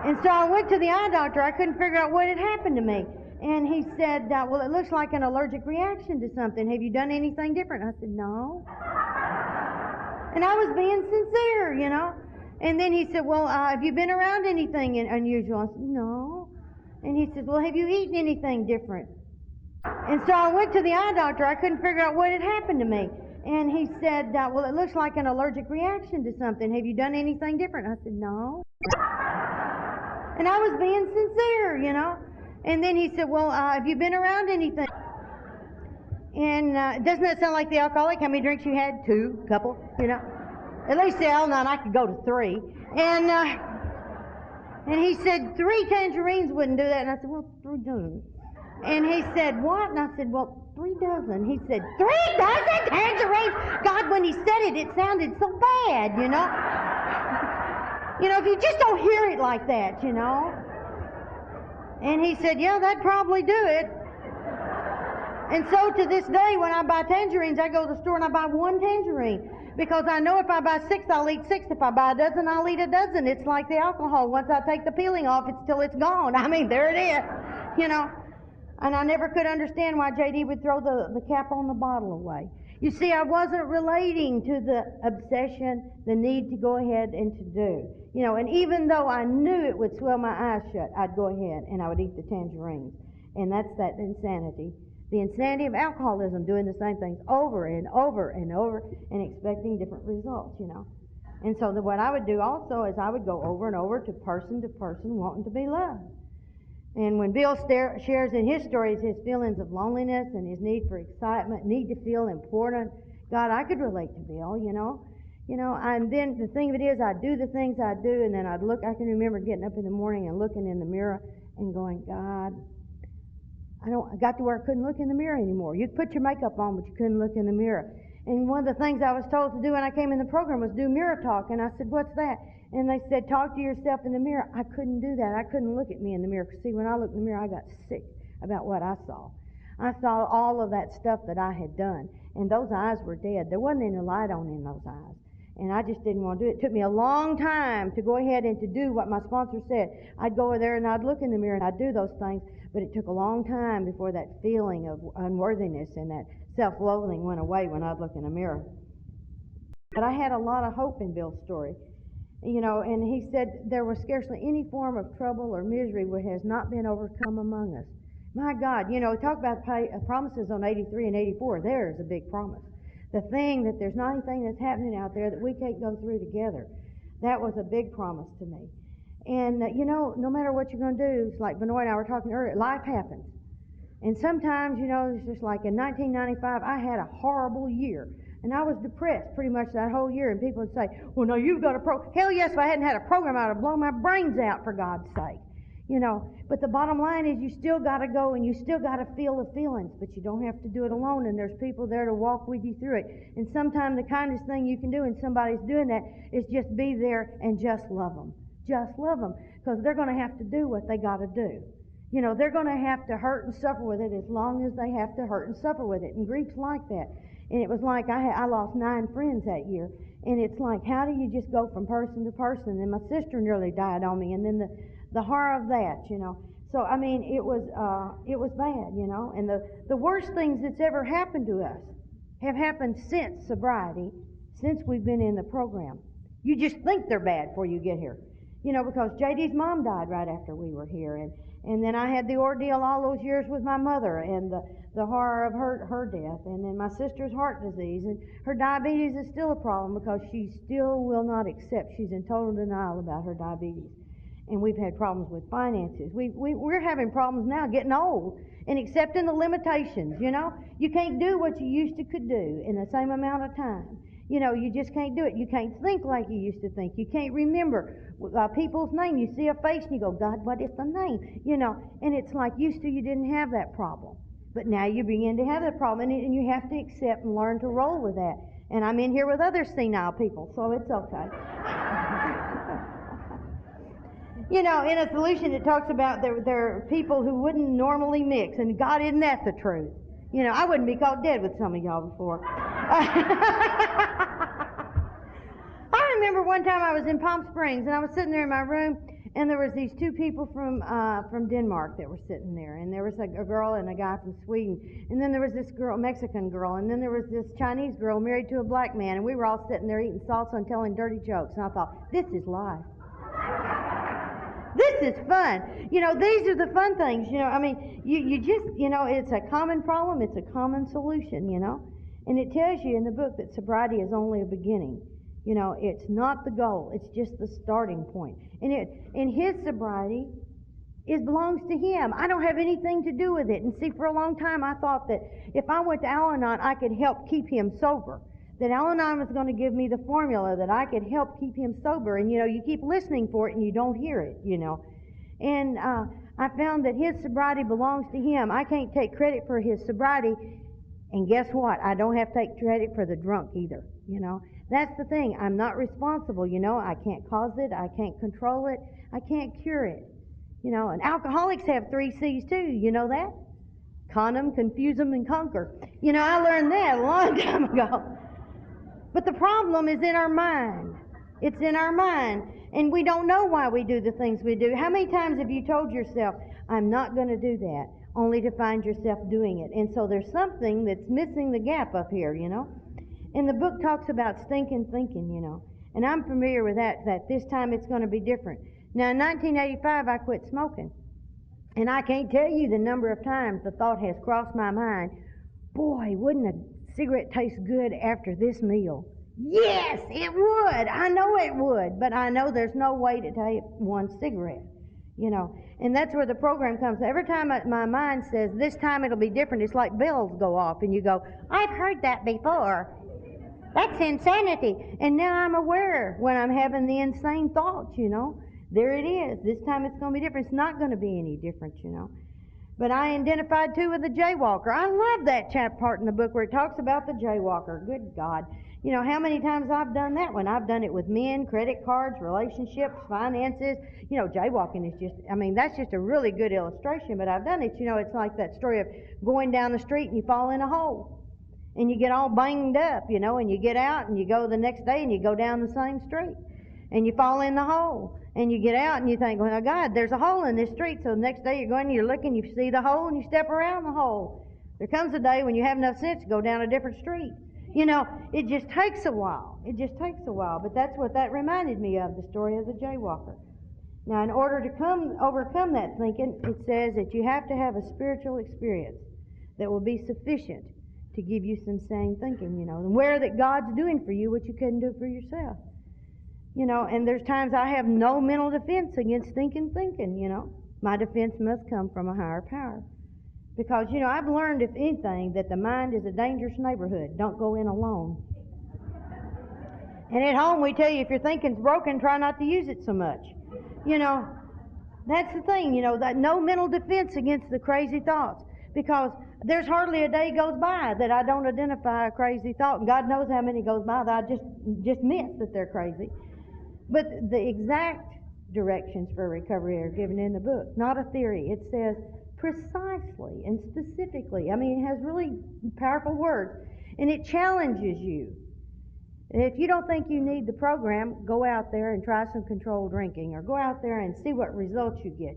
And so I went to the eye doctor. I couldn't figure out what had happened to me. And he said, well, it looks like an allergic reaction to something. Have you done anything different? I said, no. And I was being sincere, And then he said, well, have you been around anything unusual? I said, no. And he said, well, have you eaten anything different? And so I went to the eye doctor. I couldn't figure out what had happened to me. And he said, well, it looks like an allergic reaction to something. Have you done anything different? I said, no. And I was being sincere, And then he said, well, have you been around anything? And doesn't that sound like the alcoholic? How many drinks you had? 2, couple, At least the Al-Anon, I could go to 3. And he said, 3 tangerines wouldn't do that. And I said, well, 3 dozen. And he said, what? And I said, well, 3 dozen. He said, 3 dozen tangerines? God, when he said it, it sounded so bad, if you just don't hear it like that, And he said, yeah, that'd probably do it. And so to this day, when I buy tangerines, I go to the store and I buy 1 tangerine. Because I know if I buy 6, I'll eat 6. If I buy a dozen, I'll eat a dozen. It's like the alcohol. Once I take the peeling off, it's till it's gone. I mean, there it is, And I never could understand why J.D. would throw the cap on the bottle away. You see, I wasn't relating to the obsession, the need to go ahead and to do. And even though I knew it would swell my eyes shut, I'd go ahead and I would eat the tangerines. And that's that insanity. The insanity of alcoholism, doing the same things over and over and over and expecting different results, And so what I would do also is I would go over and over to person wanting to be loved. And when Bill shares in his stories his feelings of loneliness and his need for excitement, need to feel important, God, I could relate to Bill, And then the thing of it is, I'd do the things I do, and then I can remember getting up in the morning and looking in the mirror and going, God, I got to where I couldn't look in the mirror anymore. You'd put your makeup on, but you couldn't look in the mirror. And one of the things I was told to do when I came in the program was do mirror talk. And I said, what's that? And they said, talk to yourself in the mirror. I couldn't do that. I couldn't look at me in the mirror. Because see, when I looked in the mirror, I got sick about what I saw. I saw all of that stuff that I had done. And those eyes were dead. There wasn't any light on in those eyes. And I just didn't want to do it. It took me a long time to go ahead and to do what my sponsor said. I'd go over there and I'd look in the mirror and I'd do those things, but it took a long time before that feeling of unworthiness and that self-loathing went away when I'd look in the mirror. But I had a lot of hope in Bill's story. And he said there was scarcely any form of trouble or misery which has not been overcome among us. My God, talk about promises on 83 and 84. There's a big promise. The thing that there's not anything that's happening out there that we can't go through together. That was a big promise to me. And, no matter what you're going to do, it's like Benoit and I were talking earlier, life happens. And sometimes, it's just like in 1995, I had a horrible year. And I was depressed pretty much that whole year. And people would say, well, no, you've got a program. Hell, yes, if I hadn't had a program, I would have blown my brains out, for God's sake. But the bottom line is you still got to go and you still got to feel the feelings, but you don't have to do it alone, and there's people there to walk with you through it. And sometimes the kindest thing you can do when somebody's doing that is just be there and just love them. Just love them, because they're going to have to do what they got to do. They're going to have to hurt and suffer with it as long as they have to hurt and suffer with it. And grief's like that. And it was like I lost 9 friends that year. And it's like, how do you just go from person to person? And my sister nearly died on me. And then the horror of that, So, it was bad, And the worst things that's ever happened to us have happened since sobriety, since we've been in the program. You just think they're bad before you get here. Because J.D.'s mom died right after we were here. And then I had the ordeal all those years with my mother and the horror of her death. And then my sister's heart disease. And her diabetes is still a problem because she still will not accept. She's in total denial about her diabetes. And we've had problems with finances. We're having problems now getting old and accepting the limitations, You can't do what you used to could do in the same amount of time. You just can't do it. You can't think like you used to think. You can't remember people's name. You see a face and you go, God, what is the name? And it's like used to you didn't have that problem. But now you begin to have that problem, and you have to accept and learn to roll with that. And I'm in here with other senile people, so it's okay. In a solution it talks about there are people who wouldn't normally mix, and God, isn't that the truth? I wouldn't be caught dead with some of y'all before. I remember one time I was in Palm Springs, and I was sitting there in my room, and there was these 2 people from Denmark that were sitting there, and there was a girl and a guy from Sweden, and then there was this girl, Mexican girl, and then there was this Chinese girl married to a black man, and we were all sitting there eating salsa and telling dirty jokes, and I thought, this is life. This is fun. These are the fun things, you just, it's a common problem, it's a common solution, And it tells you in the book that sobriety is only a beginning. It's not the goal, it's just the starting point. And his sobriety belongs to him. I don't have anything to do with it. And see, for a long time I thought that if I went to Al-Anon, I could help keep him sober. That Al-Anon was going to give me the formula that I could help keep him sober. And, you keep listening for it and you don't hear it, And I found that his sobriety belongs to him. I can't take credit for his sobriety. And guess what? I don't have to take credit for the drunk either, That's the thing. I'm not responsible, I can't cause it. I can't control it. I can't cure it. And alcoholics have 3 C's too. You know that? Condom, confuse them, and conquer. I learned that a long time ago. But the problem is in our mind. It's in our mind. And we don't know why we do the things we do. How many times have you told yourself, I'm not going to do that, only to find yourself doing it? And so there's something that's missing the gap up here, And the book talks about stinking thinking, And I'm familiar with that this time it's going to be different. Now, in 1985, I quit smoking. And I can't tell you the number of times the thought has crossed my mind, boy, wouldn't a cigarette taste good after this meal? Yes, it would. I know it would. But I know there's no way to take one cigarette, And that's where the program comes. Every time my mind says, this time it'll be different, it's like bells go off. And you go, I've heard that before. That's insanity. And now I'm aware when I'm having the insane thoughts, There it is. This time it's going to be different. It's not going to be any different, But I identified too with the jaywalker. I love that part in the book where it talks about the jaywalker. Good God. How many times I've done that one? I've done it with men, credit cards, relationships, finances. Jaywalking is just, that's just a really good illustration, but I've done it. It's like that story of going down the street and you fall in a hole. and you get all banged up, and you get out and you go the next day and you go down the same street and you fall in the hole and you get out and you think, well, God, there's a hole in this street. So the next day you're going, you're looking, you see the hole and you step around the hole. There comes a day when you have enough sense to go down a different street. It just takes a while. It just takes a while. But that's what that reminded me of, the story of the jaywalker. Now, in order to overcome that thinking, it says that you have to have a spiritual experience that will be sufficient to give you some sane thinking, and aware that God's doing for you what you couldn't do for yourself. And there's times I have no mental defense against thinking. My defense must come from a higher power. Because, I've learned, if anything, that the mind is a dangerous neighborhood. Don't go in alone. And at home we tell you, if your thinking's broken, try not to use it so much. That's the thing, that no mental defense against the crazy thoughts. Because there's hardly a day goes by that I don't identify a crazy thought. And God knows how many goes by that I just miss that they're crazy. But the exact directions for recovery are given in the book, not a theory. It says precisely and specifically. It has really powerful words. And it challenges you. And if you don't think you need the program, go out there and try some controlled drinking, or go out there and see what results you get,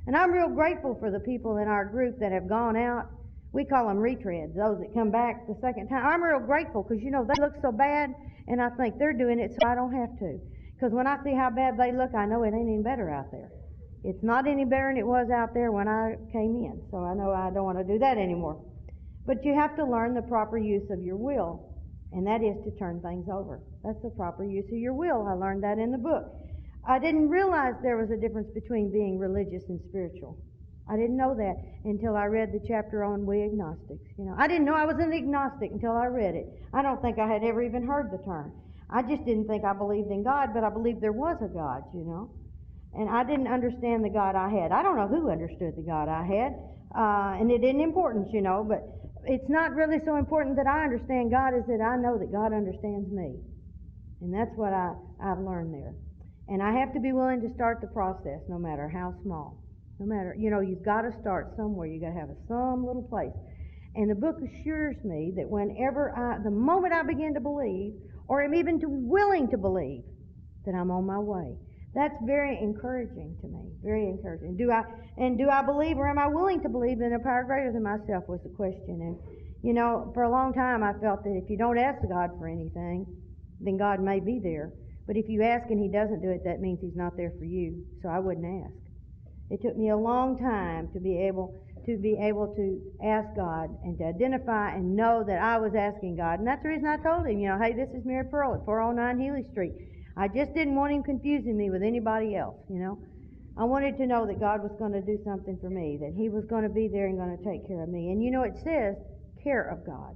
And I'm real grateful for the people in our group that have gone out. We call them retreads, those that come back the second time. I'm real grateful because, they look so bad, and I think they're doing it so I don't have to. Because when I see how bad they look, I know it ain't any better out there. It's not any better than it was out there when I came in, so I know I don't want to do that anymore. But you have to learn the proper use of your will, and that is to turn things over. That's the proper use of your will. I learned that in the book. I didn't realize there was a difference between being religious and spiritual. I didn't know that until I read the chapter on We Agnostics. I didn't know I was an agnostic until I read it. I don't think I had ever even heard the term. I just didn't think I believed in God, but I believed there was a God, And I didn't understand the God I had. I don't know who understood the God I had, and it isn't important, but it's not really so important that I understand God as that I know that God understands me. And that's what I've learned there. And I have to be willing to start the process, no matter how small. No matter, you've got to start somewhere. You've got to have some little place. And the book assures me that the moment I begin to believe, or am even willing to believe, that I'm on my way. That's very encouraging to me, very encouraging. Do I believe, or am I willing to believe in a power greater than myself, was the question. And, for a long time I felt that if you don't ask God for anything, then God may be there. But if you ask and He doesn't do it, that means He's not there for you. So I wouldn't ask. It took me a long time to be able to ask God and to identify and know that I was asking God. And that's the reason I told Him, hey, this is Mary Pearl at 409 Healy Street. I just didn't want Him confusing me with anybody else, I wanted to know that God was going to do something for me, that He was going to be there and going to take care of me. And it says care of God.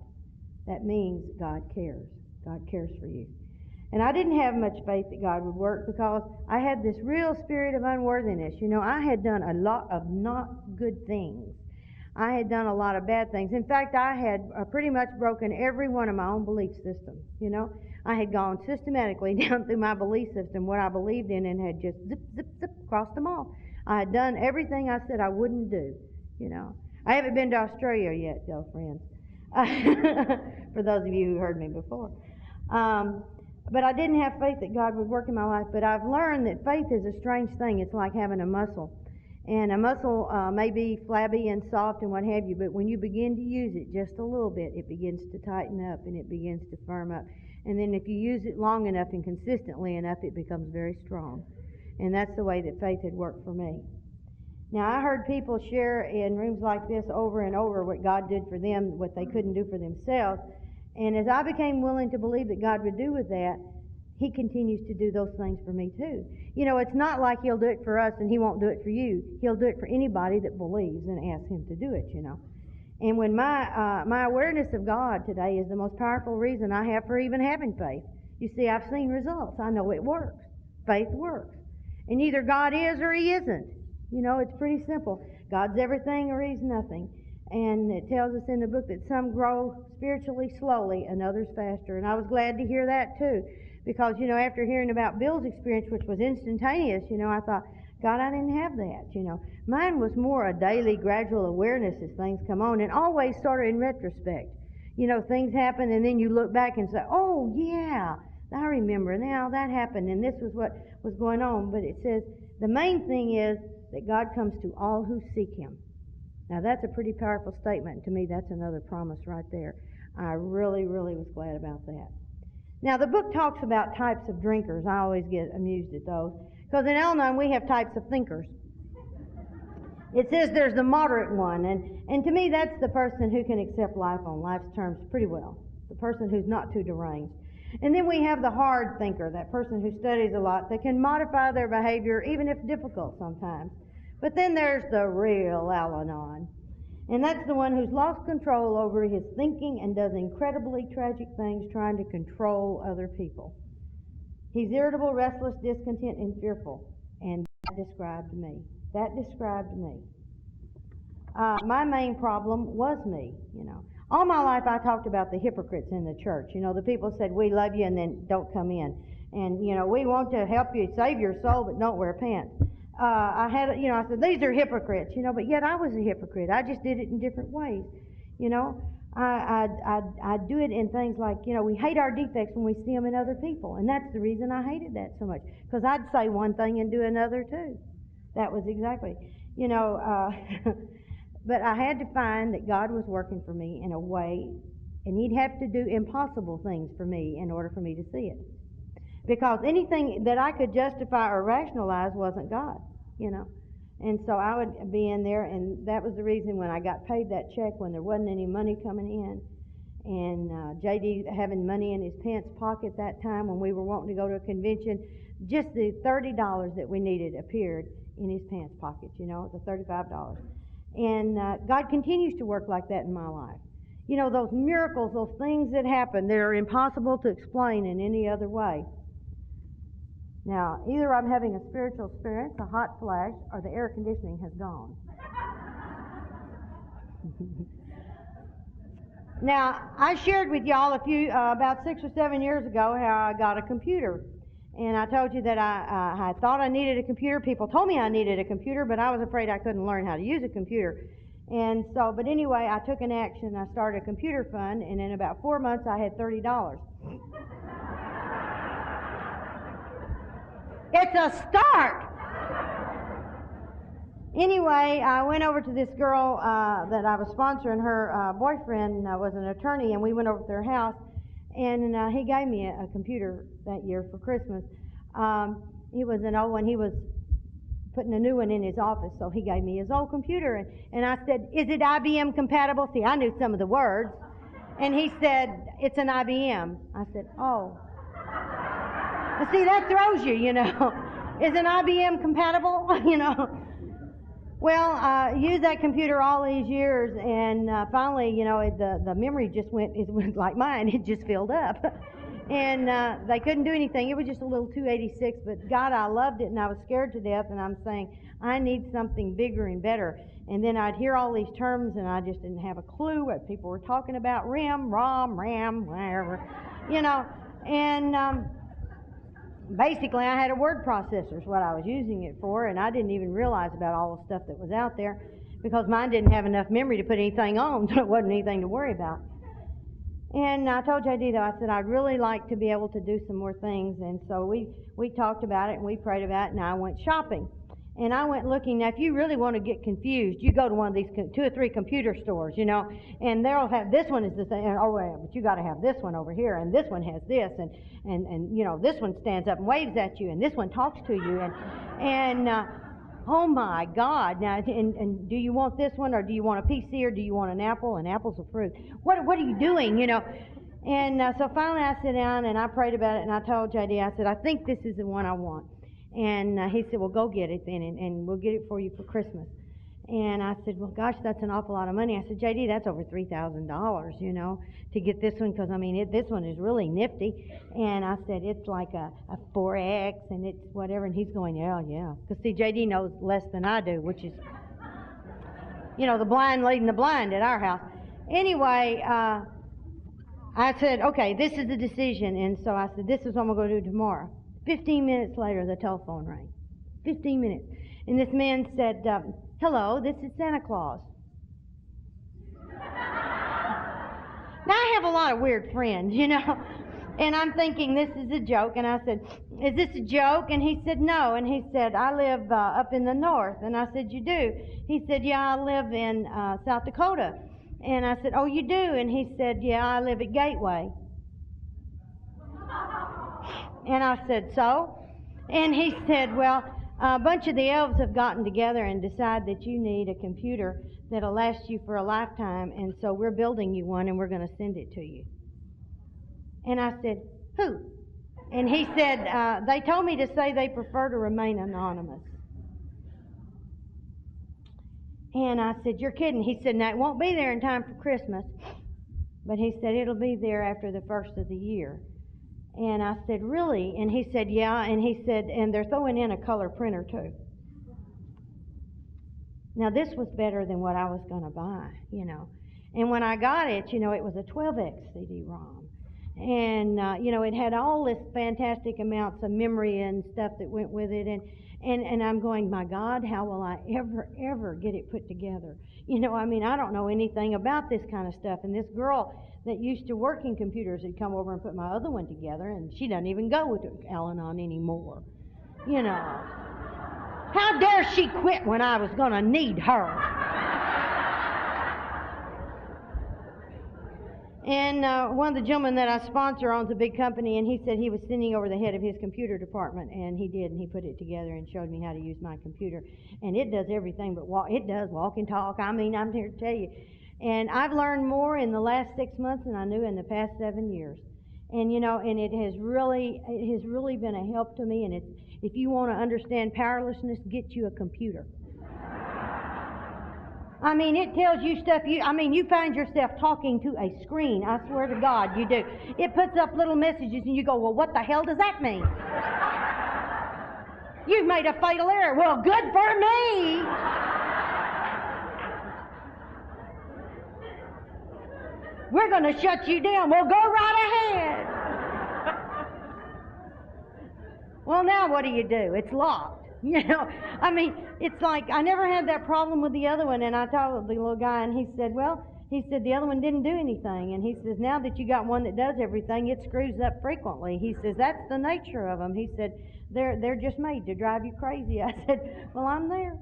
That means God cares. God cares for you. And I didn't have much faith that God would work because I had this real spirit of unworthiness. I had done a lot of not good things. I had done a lot of bad things. In fact, I had pretty much broken every one of my own belief systems. I had gone systematically down through my belief system, what I believed in, and had just zip, zip, zip, crossed them all. I had done everything I said I wouldn't do, I haven't been to Australia yet, though, friends, for those of you who heard me before. But I didn't have faith that God would work in my life. But I've learned that faith is a strange thing. It's like having a muscle. And a muscle may be flabby and soft and what have you, but when you begin to use it just a little bit, it begins to tighten up and it begins to firm up. And then if you use it long enough and consistently enough, it becomes very strong. And that's the way that faith had worked for me. Now, I heard people share in rooms like this over and over what God did for them, what they couldn't do for themselves. And as I became willing to believe that God would do with that, He continues to do those things for me too. It's not like He'll do it for us and He won't do it for you. He'll do it for anybody that believes and asks Him to do it, And when my awareness of God today is the most powerful reason I have for even having faith. You see, I've seen results. I know it works. Faith works. And either God is or He isn't. It's pretty simple. God's everything or He's nothing. And it tells us in the book that some grow spiritually slowly and others faster. And I was glad to hear that too. Because, after hearing about Bill's experience, which was instantaneous, I thought, God, I didn't have that, Mine was more a daily, gradual awareness as things come on, and always sort of in retrospect. You know, things happen and then you look back and say, oh, yeah, I remember now that happened and this was what was going on. But it says the main thing is that God comes to all who seek Him. Now, that's a pretty powerful statement. To me, that's another promise right there. I really, really was glad about that. Now, the book talks about types of drinkers. I always get amused at those. Because in Al-Anon, we have types of thinkers. It says there's the moderate one, and to me, that's the person who can accept life on life's terms pretty well. The person who's not too deranged. And then we have the hard thinker, that person who studies a lot, that can modify their behavior, even if difficult sometimes. But then there's the real Al-Anon. And that's the one who's lost control over his thinking and does incredibly tragic things trying to control other people. He's irritable, restless, discontent, and fearful. And that described me. My main problem was me, you know. All my life I talked about the hypocrites in the church. You know, the people said, we love you and then don't come in. And, you know, we want to help you save your soul, but don't wear pants. I said, these are hypocrites, you know, but yet I was a hypocrite. I just did it in different ways, you know. I do it in things like, you know, we hate our defects when we see them in other people. And that's the reason I hated that so much. Because I'd say one thing and do another too. That was exactly, you know, but I had to find that God was working for me in a way, and He'd have to do impossible things for me in order for me to see it. Because anything that I could justify or rationalize wasn't God, you know. And so I would be in there, and that was the reason when I got paid that check when there wasn't any money coming in, and J.D. having money in his pants pocket that time when we were wanting to go to a convention, just the $30 that we needed appeared in his pants pocket, you know, the $35. And God continues to work like that in my life. You know, those miracles, those things that happen, they're impossible to explain in any other way. Now, either I'm having a spiritual experience, a hot flash, or the air conditioning has gone. Now, I shared with y'all about 6 or 7 years ago how I got a computer. And I told you that I thought I needed a computer. People told me I needed a computer, but I was afraid I couldn't learn how to use a computer. And so, but anyway, I took an action. I started a computer fund, and in about 4 months, I had $30. It's a start! Anyway, I went over to this girl that I was sponsoring. Her boyfriend was an attorney, and we went over to their house, and he gave me a computer that year for Christmas. He was an old one. He was putting a new one in his office, so he gave me his old computer. And I said, is it IBM compatible? See, I knew some of the words. And he said, it's an IBM. I said, oh. But see, that throws you, you know. Is an IBM compatible? You know. Well, I used that computer all these years, and finally, you know, the memory just went like mine. It just filled up. And they couldn't do anything. It was just a little 286, but God, I loved it, and I was scared to death, and I'm saying, I need something bigger and better. And then I'd hear all these terms, and I just didn't have a clue what people were talking about. RIM, ROM, RAM, whatever, you know. And basically, I had a word processor is what I was using it for, and I didn't even realize about all the stuff that was out there because mine didn't have enough memory to put anything on, so it wasn't anything to worry about. And I told J.D., though, I said, I'd really like to be able to do some more things. And so we talked about it, and we prayed about it, and I went shopping. And I went looking. Now, if you really want to get confused, you go to one of these 2 or 3 computer stores, you know, and they'll have, this one is the same, oh, yeah, but you got to have this one over here, and this one has this, and you know, this one stands up and waves at you, and this one talks to you, and oh, my God. Now, and do you want this one, or do you want a PC, or do you want an apple? And apple's a fruit. What are you doing, you know? And so finally I sat down, and I prayed about it, and I told J.D., I said, I think this is the one I want. And he said, well, go get it then, and we'll get it for you for Christmas. And I said, well, gosh, that's an awful lot of money. I said, J.D., that's over $3,000, you know, to get this one, because, I mean, this one is really nifty. And I said, it's like a 4X, and it's whatever. And he's going, yeah. Because, see, J.D. knows less than I do, which is, you know, the blind leading the blind at our house. Anyway, I said, okay, this is the decision. And so I said, this is what I'm going to do tomorrow. 15 minutes later, the telephone rang. 15 minutes. And this man said, hello, this is Santa Claus. Now, I have a lot of weird friends, and I'm thinking this is a joke. And I said, is this a joke? And he said, no. And he said, I live up in the north. And I said, you do? He said, yeah, I live in South Dakota. And I said, oh, you do? And he said, yeah, I live at Gateway. And I said, so? And he said, well, a bunch of the elves have gotten together and decided that you need a computer that'll last you for a lifetime, and so we're building you one and we're going to send it to you. And I said, who? And he said, they told me to say they prefer to remain anonymous. And I said, you're kidding. He said, now it won't be there in time for Christmas, but he said it'll be there after the first of the year. And I said, really? And he said, yeah. And he said, and they're throwing in a color printer too. Now, this was better than what I was going to buy, And when I got it, it was a 12X CD-ROM. And, it had all this fantastic amounts of memory and stuff that went with it. And I'm going, my God, how will I ever get it put together? I don't know anything about this kind of stuff. And this girl that used to work in computers had come over and put my other one together, and she doesn't even go with Al-Anon anymore. How dare she quit when I was going to need her? And one of the gentlemen that I sponsor owns a big company, and he said he was sending over the head of his computer department, and he did, and he put it together and showed me how to use my computer. And it does everything but walk. It does walk and talk. I'm here to tell you. And I've learned more in the last 6 months than I knew in the past 7 years. And, and it has really been a help to me. And if you want to understand powerlessness, get you a computer. It tells you stuff. You find yourself talking to a screen. I swear to God, you do. It puts up little messages, and you go, well, what the hell does that mean? You've made a fatal error. Well, good for me. We're going to shut you down. Well, go right ahead. Well, now what do? It's locked. It's like I never had that problem with the other one. And I told the little guy, and he said, the other one didn't do anything. And he says, now that you got one that does everything, it screws up frequently. He says, that's the nature of them. He said, they're just made to drive you crazy. I said, well, I'm there.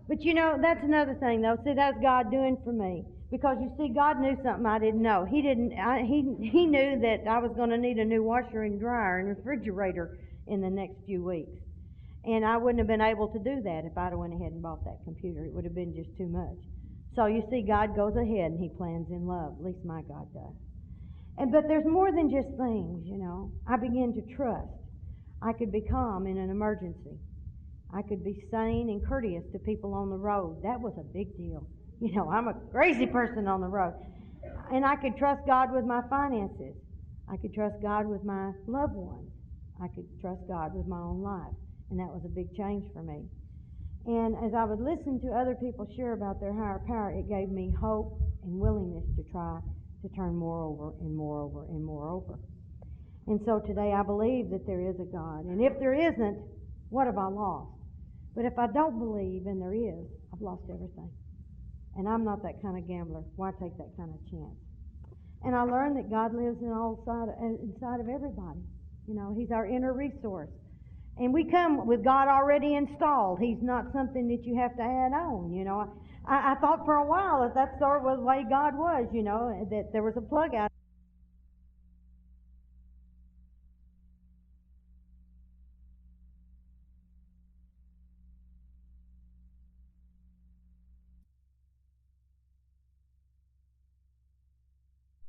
But that's another thing, though. See, that's God doing for me. Because you see, God knew something I didn't know. He knew that I was going to need a new washer and dryer and refrigerator in the next few weeks. And I wouldn't have been able to do that if I'd have went ahead and bought that computer. It would have been just too much. So you see, God goes ahead and He plans in love. At least my God does. But there's more than just things, I begin to trust. I could be calm in an emergency. I could be sane and courteous to people on the road. That was a big deal. I'm a crazy person on the road. And I could trust God with my finances. I could trust God with my loved ones. I could trust God with my own life. And that was a big change for me. And as I would listen to other people share about their higher power, it gave me hope and willingness to try to turn more over and more over and more over. And so today I believe that there is a God. And if there isn't, what have I lost? But if I don't believe and there is, I've lost everything. And I'm not that kind of gambler. Why take that kind of chance? And I learned that God lives inside of everybody. He's our inner resource. And we come with God already installed. He's not something that you have to add on, I thought for a while that sort of was the way God was, that there was a plug out